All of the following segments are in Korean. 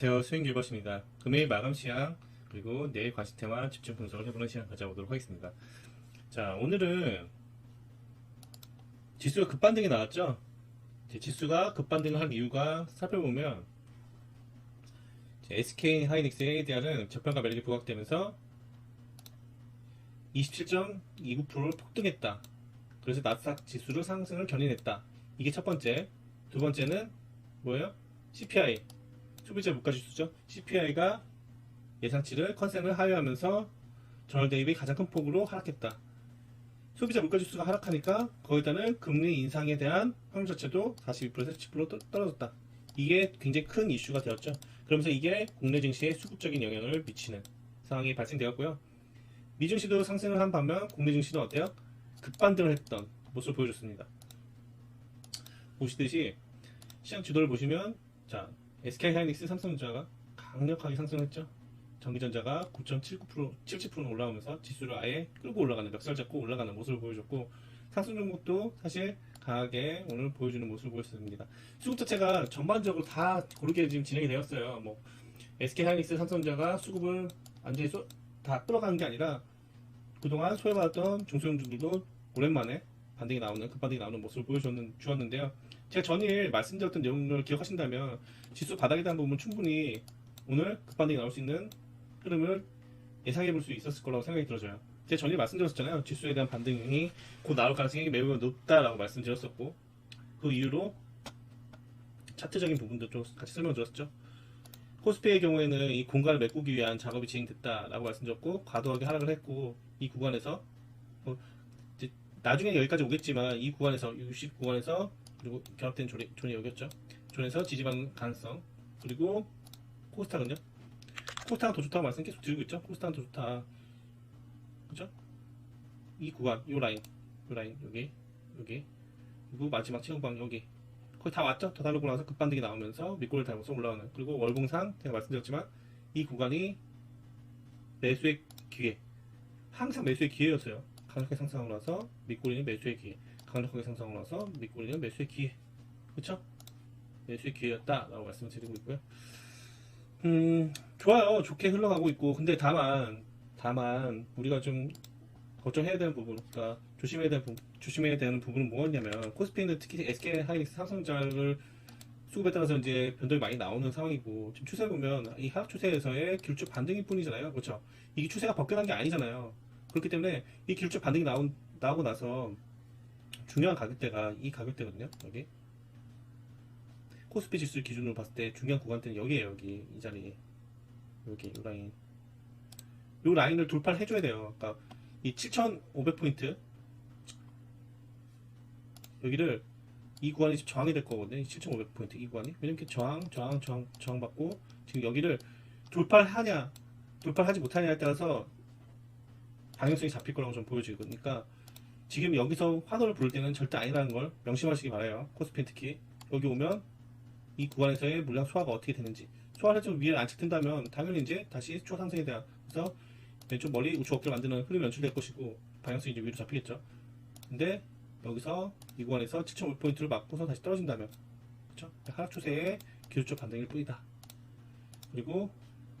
안녕하세요. 수익 길버스입니다. 금일 마감 시향 그리고 내일 과시태와 집중 분석을 해보는 시간 가져보도록 하겠습니다. 자, 오늘은 지수가 급반등이 나왔죠. 이제 지수가 급반등을 한 이유가 살펴보면 SK 하이닉스 ADR은 저평가 매력이 부각되면서 27.29%를 폭등했다. 그래서 나스닥 지수를 상승을 견인했다. 이게 첫 번째. 두 번째는 뭐예요? CPI 소비자 물가지수죠. CPI가 예상치를 컨센을 하회하면서 전월 대입이 가장 큰 폭으로 하락했다. 소비자 물가지수가 하락하니까 거기다는 금리 인상에 대한 확률 자체도 42%에서 10% 떨어졌다. 이게 굉장히 큰 이슈가 되었죠. 그러면서 이게 국내 증시에 수급적인 영향을 미치는 상황이 발생되었고요. 미증시도 상승을 한 반면 국내 증시는 어때요? 급반등을 했던 모습을 보여줬습니다. 보시듯이 시장 주도를 보시면 자 SK하이닉스 삼성전자가 강력하게 상승했죠. 전기전자가 9.79% 70% 올라오면서 지수를 아예 끌고 올라가는 멱살 잡고 올라가는 모습을 보여줬고 상승 종목도 사실 강하게 오늘 보여주는 모습을 보였습니다. 수급 자체가 전반적으로 다 고르게 지금 진행이 되었어요. 뭐 SK하이닉스 삼성전자가 수급을 완전히 다 끌어가는 게 아니라 그동안 소외받았던 중소형주들도 오랜만에 반등이 나오는 급반등이 나오는 모습을 보여주었는데요. 제가 전일 말씀드렸던 내용을 기억하신다면 지수 바닥에 대한 부분 충분히 오늘 급반등이 나올 수 있는 흐름을 예상해 볼 수 있었을 거라고 생각이 들어져요. 제가 전일 말씀드렸잖아요. 지수에 대한 반등이 곧 나올 가능성이 매우 높다라고 말씀드렸었고 그 이유로 차트적인 부분도 좀 같이 설명드렸었죠. 코스피의 경우에는 이 공간을 메꾸기 위한 작업이 진행됐다라고 말씀드렸고 과도하게 하락을 했고 이 구간에서 나중에 여기까지 오겠지만 이 구간에서 60 구간에서 그리고 결합된 존이 여기였죠. 존에서 지지받는 가능성 그리고 코스닥은요. 코스닥은 더 좋다고 말씀 계속 드리고 있죠. 코스닥은 더 좋다. 그죠? 이 구간, 요 라인 여기 그리고 마지막 체험방 여기 거의 다 왔죠. 더 다르고 나서 급반등이 나오면서 밑골을 달면서 올라오는 그리고 월봉상 제가 말씀드렸지만 이 구간이 매수의 기회 항상 매수의 기회였어요. 강력하게 상승하고 나서 밑골이는 매수의 기회 강력하게 상승하고 나서 밑골이는 매수의 기회 그쵸? 매수의 기회였다라고 말씀을 드리고 있고요. 좋아요. 좋게 흘러가고 있고 근데 다만 우리가 좀 걱정해야 되는 부분 그러니까 조심해야 되는 부분은 뭐였냐면 코스피는 특히 SK하이닉스 삼성전자를 수급에 따라서 이제 변동이 많이 나오는 상황이고 지금 추세 보면 이 하락 추세에서의 길쭉 반등일 뿐이잖아요. 그렇죠? 이게 추세가 벗겨난 게 아니잖아요. 그렇기 때문에 이 길쭉 반등이 나오고 나서 중요한 가격대가 이 가격대거든요. 여기 코스피 지수 기준으로 봤을 때 중요한 구간대는 여기에요. 여기 이 자리 여기 이 라인 이 라인을 돌파를 해줘야 돼요. 그러니까 이 7,500포인트 여기를 이 구간이 저항이 될 거거든요. 7,500포인트 이 구간이 왜냐면 이렇게 저항 받고 지금 여기를 돌파를 하지 못하냐에 따라서 방향성이 잡힐 거라고 좀 보여지거든요. 그러니까 지금 여기서 환호를 부를 때는 절대 아니라는 걸 명심하시기 바라요. 코스피 특히 여기 오면 이 구간에서의 물량 소화가 어떻게 되는지 소화를 좀 위에 안착된다면 당연히 이제 다시 초상승에 대한 그래서 왼쪽 머리 우측 어깨를 만드는 흐름이 연출될 것이고 방향성이 이제 위로 잡히겠죠. 근데 여기서 이 구간에서 7.5포인트를 맞고서 다시 떨어진다면 그렇죠? 하락 추세의 기술적 반등일 뿐이다. 그리고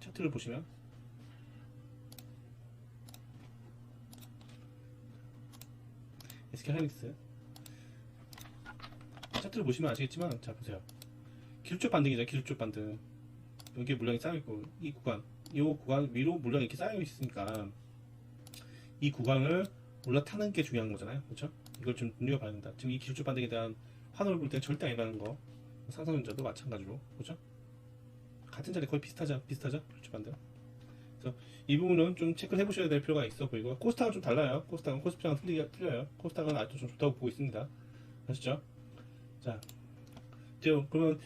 차트를 보시면 SK하이닉스 차트를 보시면 아시겠지만 자 보세요. 기술적 반등이죠. 기술적 반등 여기에 물량이 쌓여있고 이 구간 위로 물량이 이렇게 쌓여있으니까 이 구간을 올라타는 게 중요한 거잖아요. 그렇죠? 이걸 좀 눈여겨봐야 된다. 지금 이 기술적 반등에 대한 환호를 볼 때는 절대 아니라는 거 상상전자도 마찬가지로 그렇죠? 같은 자리 거의 비슷하죠? 기술적 반등 그래서 이 부분은 좀 체크를 해보셔야 될 필요가 있어 보이고 코스닥은 좀 달라요. 코스닥은 코스피랑 틀려요. 코스닥은 아직도 좀 좋다고 보고 있습니다. 아시죠? 자 그러면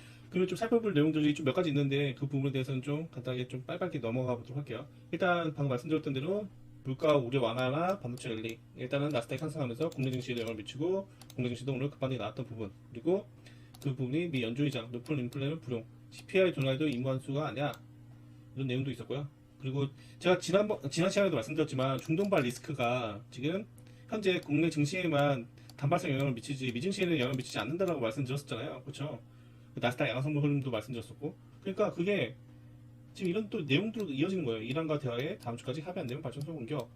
좀 살펴볼 내용들이 좀 몇 가지 있는데 그 부분에 대해서는 좀 간단하게 좀 빨리 넘어가 보도록 할게요. 일단 방금 말씀드렸던 대로 물가 우려 완화나 반도체 랠리 일단은 나스닥이 상승하면서 국내 증시에 영향을 미치고 국내 증시도 오늘 급반등이 나왔던 부분 그리고 그 부분이 미 연준의장 높은 인플레는 불용 CPI 둔화에도 임관수가 아니야 이런 내용도 있었고요. 그리고 제가 지난 시간에도 말씀드렸지만 중동발 리스크가 지금 현재 국내 증시에만 단발성 영향을 미치지 미증시에는 영향을 미치지 않는다라고 말씀드렸었잖아요. 그렇죠? 나스닥 양성분 흐름도 말씀드렸었고 그러니까 그게 지금 이런 또 내용들로 이어지는 거예요. 이란과 대화에 다음 주까지 합의 안 되면 발전소 공격.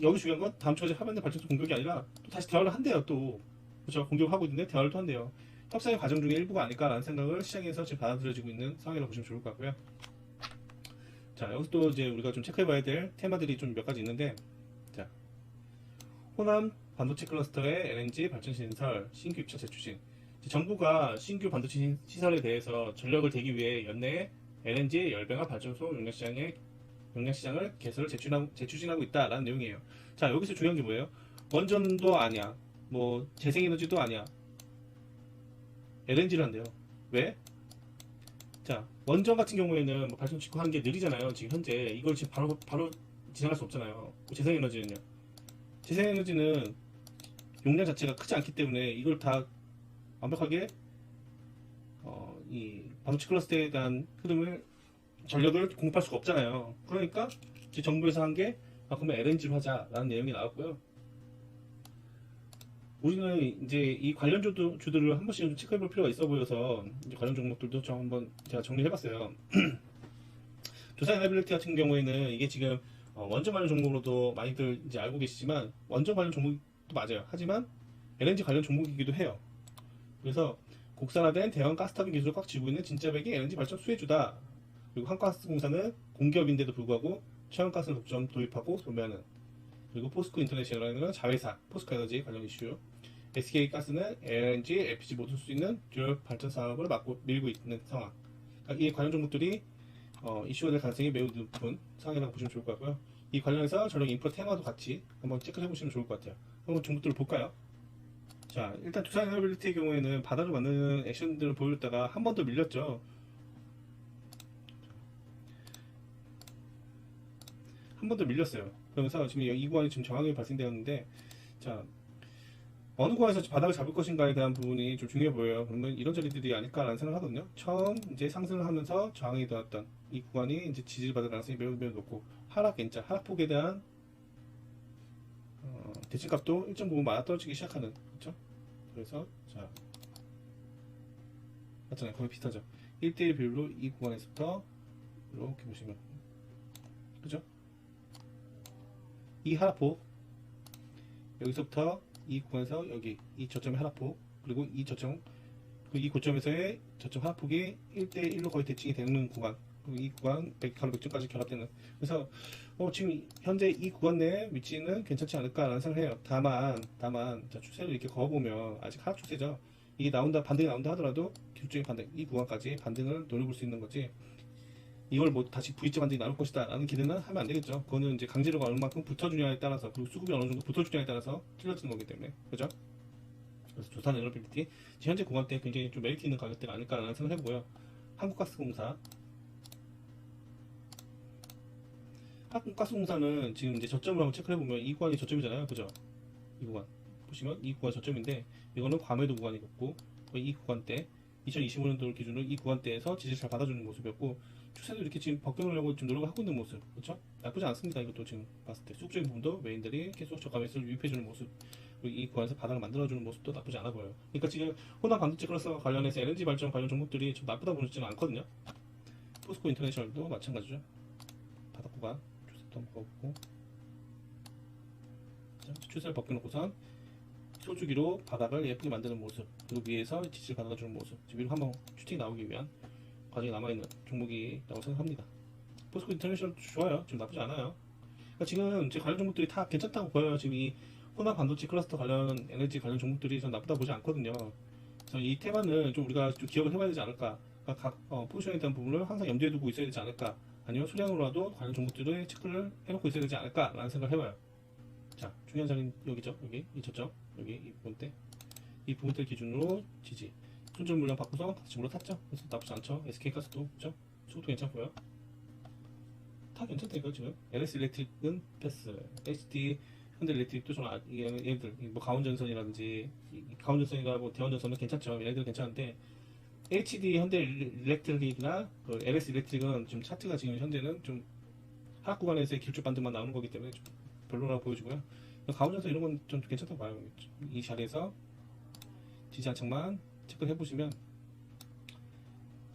여기 중요한 건 다음 주까지 합의 안 되면 발전소 공격이 아니라 또 다시 대화를 한대요. 또 그렇죠. 공격을 하고 있는데 대화를 또 한대요. 협상의 과정 중에 일부가 아닐까라는 생각을 시장에서 지금 받아들여지고 있는 상황이라고 보시면 좋을 것 같고요. 자, 여기서 또 이제 우리가 좀 체크해봐야 될 테마들이 좀 몇 가지 있는데, 자, 호남 반도체 클러스터의 LNG 발전 신설 신규 입찰 재추진. 정부가 신규 반도체 시설에 대해서 전력을 대기 위해 연내에 LNG 열병합 발전소 용량시장을 개설을 재추진하고 있다라는 내용이에요. 자, 여기서 중요한 게 뭐예요? 원전도 아니야, 뭐 재생에너지도 아니야, LNG를 한대요. 왜? 자, 원전 같은 경우에는 뭐 발전 짓고 하는 게 느리잖아요. 지금 현재 이걸 지금 바로 진행할 수 없잖아요. 재생에너지는요. 재생에너지는 용량 자체가 크지 않기 때문에 이걸 다 완벽하게 이 반도체 클러스터에 대한 흐름을 전력을 공급할 수가 없잖아요. 그러니까 이제 정부에서 한 게 그러면 LNG로 하자라는 내용이 나왔고요. 우리는 이제 이 관련 주들을 한 번씩 좀 체크해볼 필요가 있어 보여서 이제 관련 종목들도 좀 한번 제가 정리해봤어요. 두산에너빌리티 같은 경우에는 이게 지금 원전 관련 종목으로도 많이들 이제 알고 계시지만 원전 관련 종목도 맞아요. 하지만 LNG 관련 종목이기도 해요. 그래서 국산화된 대형 가스터빈 기술을 꽉 쥐고 있는 진짜백이 LNG 발전 수혜주다. 그리고 한가스공사는 공기업인데도 불구하고 천연가스를 독점 도입하고 소매하는. 그리고 포스코 인터내셔널은 자회사 포스코에너지 관련 이슈. SK가스는 LNG, LPG 모두 쓸 수 있는 듀얼 발전 사업을 밀고 있는 상황. 그러니까 이 관련 종목들이 이슈가 될 가능성이 매우 높은 상황이라고 보시면 좋을 것 같고요. 이 관련해서 전력 인프라 테마도 같이 한번 체크해 보시면 좋을 것 같아요. 한번 종목들을 볼까요? 자, 일단 두산에너빌리티의 경우에는 바닥을 만드는 액션들을 보였다가 한 번 더 밀렸죠. 한 번 더 밀렸어요. 그러면서 지금 이 구간이 지금 정확하게 발생되었는데, 자, 어느 구간에서 바닥을 잡을 것인가에 대한 부분이 좀 중요해 보여요. 그러면 이런 자리들이 아닐까라는 생각을 하거든요. 처음 이제 상승을 하면서 저항이 되었던 이 구간이 이제 지지를 받을 가능성이 매우 높고, 하락폭에 대한 대칭값도 일정 부분 많아 떨어지기 시작하는, 그렇죠? 그래서 자, 맞잖아요. 거의 비슷하죠. 1대1 비율로 이 구간에서부터 이렇게 보시면, 그죠? 이 하락폭, 여기서부터 이 구간에서 여기 이 저점의 하락폭, 그리고 이 저점, 이 고점에서의 저점 하락폭이 1대1로 거의 대칭이 되는 구간, 그리고 이 구간 100하루 100점까지 결합되는. 그래서 지금 현재 이 구간 내에 위치는 괜찮지 않을까라는 생각을 해요. 다만 자, 추세를 이렇게 그어보면 아직 하락 추세죠. 이게 반등이 나온다 하더라도 기술적인 반등, 이 구간까지 반등을 노려볼 수 있는 거지, 이걸 뭐 다시 V자 반등이 나올 것이다 라는 기대는 하면 안 되겠죠. 그거는 이제 강제로가 얼마만큼 붙어주냐에 따라서, 그리고 수급이 어느 정도 붙어주냐에 따라서 틀려지는 거기 때문에, 그죠? 그래서 두산에너빌리티 현재 구간대 굉장히 좀 메리트 있는 가격대가 아닐까라는 생각을 해보고요. 한국가스공사는 지금 이제 저점을 한번 체크를 해보면 이 구간이 저점이잖아요, 그죠? 이 구간 보시면 이 구간이 저점인데, 이거는 과매도 구간이었고, 이 구간대 2025년도를 기준으로 이 구간대에서 지지를 잘 받아주는 모습이었고, 추세도 이렇게 지금 벗겨놓으려고 좀 노력을 하고 있는 모습, 그렇죠? 나쁘지 않습니다. 이것도 지금 봤을 때 수급적인 부분도 메인들이 계속 저가 매수를 유입해주는 모습, 그리고 이 구간에서 바닥을 만들어주는 모습도 나쁘지 않아 보여요. 그러니까 지금 호남 반도체 클러스와 관련해서 LNG 발전 관련 종목들이 좀 나쁘다 보지는 않거든요. 포스코 인터내셔널도 마찬가지죠. 바닥 구간 추세도 한번 보고, 추세를 벗겨놓고선 소주기로 바닥을 예쁘게 만드는 모습, 그리고 위에서 지지를 받아주는 모습, 지금 위로 한번 슈팅이 나오기 위한 과정이 남아있는 종목이라고 생각합니다. 포스코 인터내셔널 좋아요. 지금 나쁘지 않아요. 그러니까 지금 제 관련 종목들이 다 괜찮다고 보여요. 지금 이 호남 반도체 클러스터 관련 에너지 관련 종목들이 전 나쁘다 보지 않거든요. 그래서 이 테마는 좀 우리가 좀 기억을 해봐야 되지 않을까. 그러니까 각 포지션에 대한 부분을 항상 염두에 두고 있어야 되지 않을까. 아니면 수량으로라도 관련 종목들을 체크를 해놓고 있어야 되지 않을까라는 생각을 해봐요. 자, 중요한 자리는 여기죠. 여기 이 저점, 여기 이 부분대, 이 부분대 기준으로 지지. 순전 물량 바꾸서 같이 물어탔죠. 그래서 나쁘지 않죠. SK가스도 그죠? 수급도 괜찮고요. 다 괜찮다니까 지금. LS 일렉트릭은 패스, HD 현대일렉트릭도 좀 얘네들 뭐 가온전선이라든지 가온전선이나 뭐 대원전선은 괜찮죠. 얘네들 괜찮은데 HD 현대일렉트릭이나 그 LS 일렉트릭은 좀 차트가 지금 현재는 좀 하락 구간에서의 길쭉 반등만 나오는 거기 때문에 좀 별로라고 보여지고요. 가온전선 이런 건 좀 괜찮다고 봐요. 이 자리에서 지지 한창만 체크를 해보시면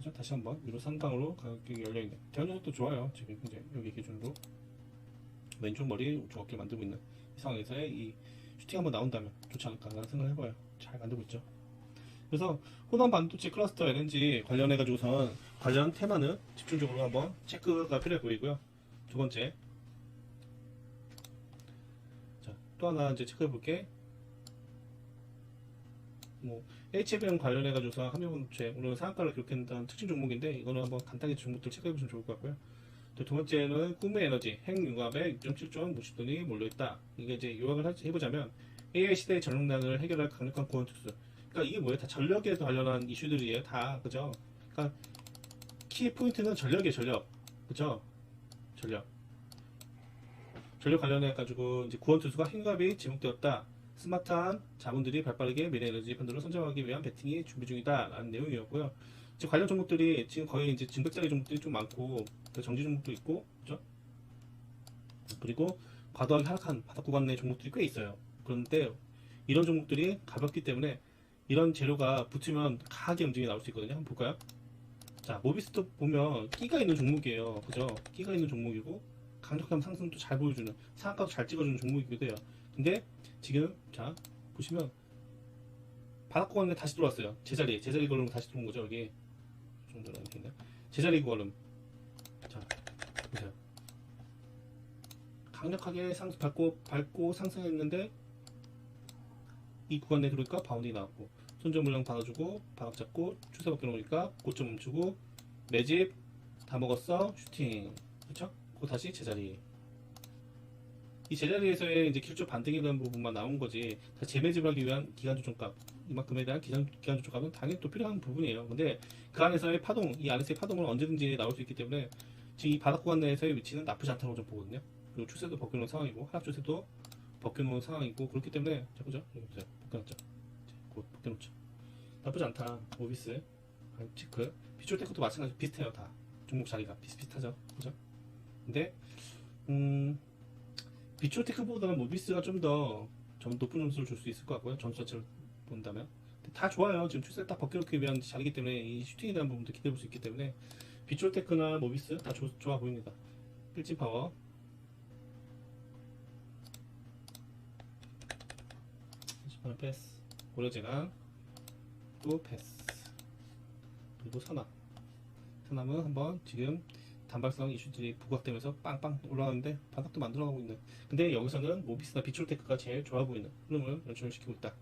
그죠? 다시 한번 위로 상방으로 가격이 열려있네. 대형적도 좋아요. 지금 이제 여기 기준으로 왼쪽 머리 우측 어깨 만들고 있는 이 상황에서의 이 슈팅 한번 나온다면 좋지 않을까라는 생각을 해봐요. 잘 만들고 있죠. 그래서 호남 반도체 클러스터 LNG 관련해 가지고선 관련 테마는 집중적으로 한번 체크가 필요해 보이고요. 두 번째, 자, 또 하나 이제 체크해 볼게. 뭐 HBM 관련해 가지고서 함유반도체 오늘 상한가를 기록했다는 특징 종목인데 이거는 한번 간단히 종목들 체크해 보시면 좋을 것 같고요. 또 두 번째는 꿈의 에너지 핵융합에 6.7조 원 무시돈이 몰려있다. 이게 이제 요약을 해보자면 AI 시대의 전력난을 해결할 강력한 구원 특수. 그러니까 이게 뭐예요? 다 전력에 관련한 이슈들이에요. 다 그죠? 그러니까 키 포인트는 전력이에요. 전력, 그죠? 전력. 전력 관련해 가지고 이제 구원 투수가 핵융합이 지목되었다. 스마트한 자본들이 발빠르게 미래 에너지 펀드를 선정하기 위한 베팅이 준비 중이다라는 내용이었고요. 지금 관련 종목들이 지금 거의 이제 진백짜리 종목들이 좀 많고 정지 종목도 있고, 그죠? 그리고 과도하게 하락한 바닥 구간 내 종목들이 꽤 있어요. 그런데 이런 종목들이 가볍기 때문에 이런 재료가 붙으면 강하게 움직임이 나올 수 있거든요. 한번 볼까요? 자, 모비스도 보면 끼가 있는 종목이에요. 그죠? 끼가 있는 종목이고 강력한 상승도 잘 보여주는, 상한가도 잘 찍어주는 종목이기도 해요. 근데 지금 자 보시면 바닥 구간에 다시 들어왔어요. 제자리 걸음 다시 들어온 거죠. 여기 정도는 있나요? 제자리 걸음. 자 보세요. 강력하게 밟고 상승했는데 이 구간 내 들어오니까 바운딩이 나왔고 손절 물량 받아주고 바닥 잡고 추세 밖에 놓으니까 고점 멈추고 내 집 다 먹었어 슈팅. 그렇죠? 그 다시 제자리. 이 제자리에서의 이제 기술적 반등에 대한 부분만 나온 거지. 재매집하기 위한 기간 조정값, 이만큼에 대한 기간 조정값은 당연히 또 필요한 부분이에요. 근데 그 안에서의 파동, 이 안에서의 파동은 언제든지 나올 수 있기 때문에 지금 이 바닥 구간 내에서의 위치는 나쁘지 않다고 좀 보거든요. 그리고 추세도 벗겨놓은 상황이고 하락 추세도 벗겨놓은 상황이고 그렇기 때문에 자 보죠. 여기 보세요. 벗겨놨죠. 곧 벗겨놓죠. 나쁘지 않다. 모비스 체크. 비추얼테크도 마찬가지 비슷해요. 다 종목 자리가 비슷비슷하죠. 그죠? 근데 비추얼테크보다는 모비스가 좀 더 높은 점수를 줄 수 있을 것 같고요. 점수 자체를 본다면 다 좋아요. 지금 추세 딱 벗겨놓기 위한 자리이기 때문에 이 슈팅에 대한 부분도 기대해 볼 수 있기 때문에 비추얼테크나 모비스 다 좋아 보입니다. 필진 파워, 패스, 고려재간 또 패스, 그리고 서남은 한번 지금 단발성 이슈들이 부각되면서 빵빵 올라가는데 바닥도 만들어가고 있는. 근데 여기서는 모비스나 비추얼테크가 제일 좋아 보이는 흐름을 연출시키고 있다.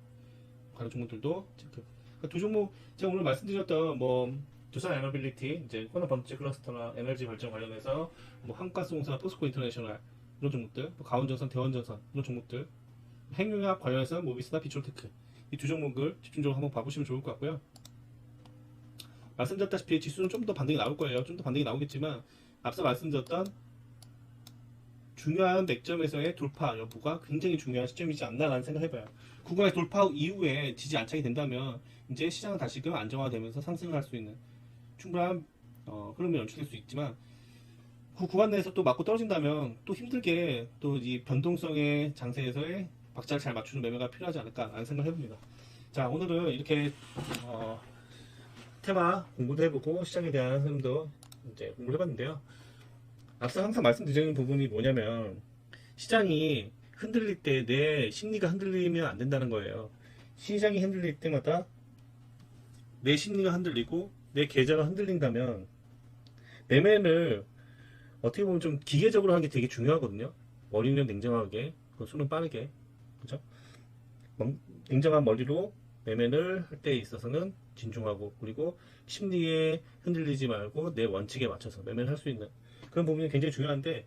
관련 종목들도 체크. 그러니까 두 종목 제가 오늘 말씀드렸던 뭐 두산 에너빌리티, 이제 호남 반도체 클러스터나 에너지 발전 관련해서 뭐 한가스공사, 포스코 인터내셔널 이런 종목들, 뭐 가온전선, 대원전선 이런 종목들, 핵융합 관련해서 모비스나 비추얼테크 이 두 종목을 집중적으로 한번 봐보시면 좋을 것 같고요. 말씀드렸다시피 지수는 좀 더 반등이 나올 거예요. 좀 더 반등이 나오겠지만 앞서 말씀드렸던 중요한 맥점에서의 돌파 여부가 굉장히 중요한 시점이지 않나라는 생각을 해봐요. 구간의 돌파 이후에 지지 안착이 된다면 이제 시장은 다시금 안정화되면서 상승을 할 수 있는 충분한 흐름이 연출될 수 있지만 그 구간 내에서 또 맞고 떨어진다면 또 힘들게 또 이 변동성의 장세에서의 박자를 잘 맞추는 매매가 필요하지 않을까라는 생각을 해봅니다. 자, 오늘은 이렇게 테마 공부도 해보고 시장에 대한 흐름도 이제 공부를 해봤는데요. 앞서 항상 말씀드리는 부분이 뭐냐면 시장이 흔들릴 때 내 심리가 흔들리면 안 된다는 거예요. 시장이 흔들릴 때마다 내 심리가 흔들리고 내 계좌가 흔들린다면 매매를 어떻게 보면 좀 기계적으로 하는 게 되게 중요하거든요. 머리는 냉정하게, 손은 빠르게, 그죠? 냉정한 머리로 매매를 할 때 있어서는 진중하고, 그리고 심리에 흔들리지 말고 내 원칙에 맞춰서 매매를 할 수 있는 그런 부분이 굉장히 중요한데,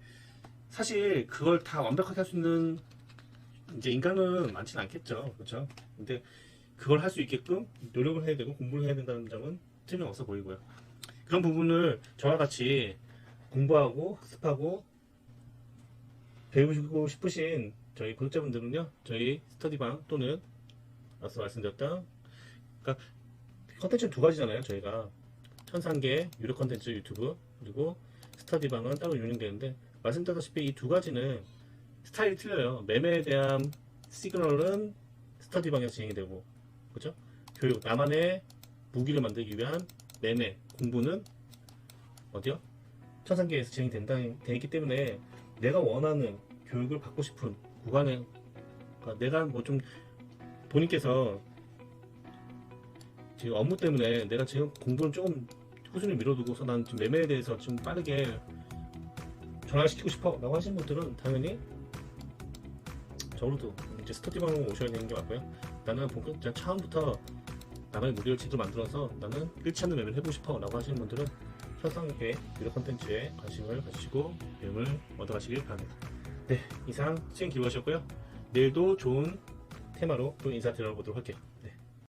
사실 그걸 다 완벽하게 할 수 있는 이제 인간은 많지는 않겠죠, 그렇죠? 근데 그걸 할 수 있게끔 노력을 해야 되고 공부를 해야 된다는 점은 틀림없어 보이고요. 그런 부분을 저와 같이 공부하고 학습하고 배우고 싶으신 저희 구독자분들은요, 저희 스터디방 또는 앞서 말씀드렸던, 그러니까 컨텐츠는 두 가지잖아요. 저희가 천상계 유료 컨텐츠 유튜브, 그리고 스터디방은 따로 운영되는데, 말씀드렸다시피 이 두 가지는 스타일이 틀려요. 매매에 대한 시그널은 스터디방에서 진행이 되고, 그죠? 교육, 나만의 무기를 만들기 위한 매매 공부는 어디요? 천상계에서 되기 때문에 내가 원하는 교육을 받고 싶은 구간에, 그러니까 내가 뭐 좀 본인께서 지금 업무 때문에 내가 지금 공부를 조금 꾸준히 미뤄두고서 난 지금 매매에 대해서 좀 빠르게 전환시키고 싶어 라고 하시는 분들은 당연히 저로도 이제 스터디방으로 오셔야 되는 게 맞고요. 나는 본격 처음부터 나만의 모델을 제대로 만들어서 나는 잃지 않는 매매를 해보고 싶어 라고 하시는 분들은 천상계 유료 콘텐츠에 관심을 가지시고 배움을 얻어가시길 바랍니다. 네, 이상 수행 기부하셨고요. 내일도 좋은 테마로 또 인사드려보도록 할게요.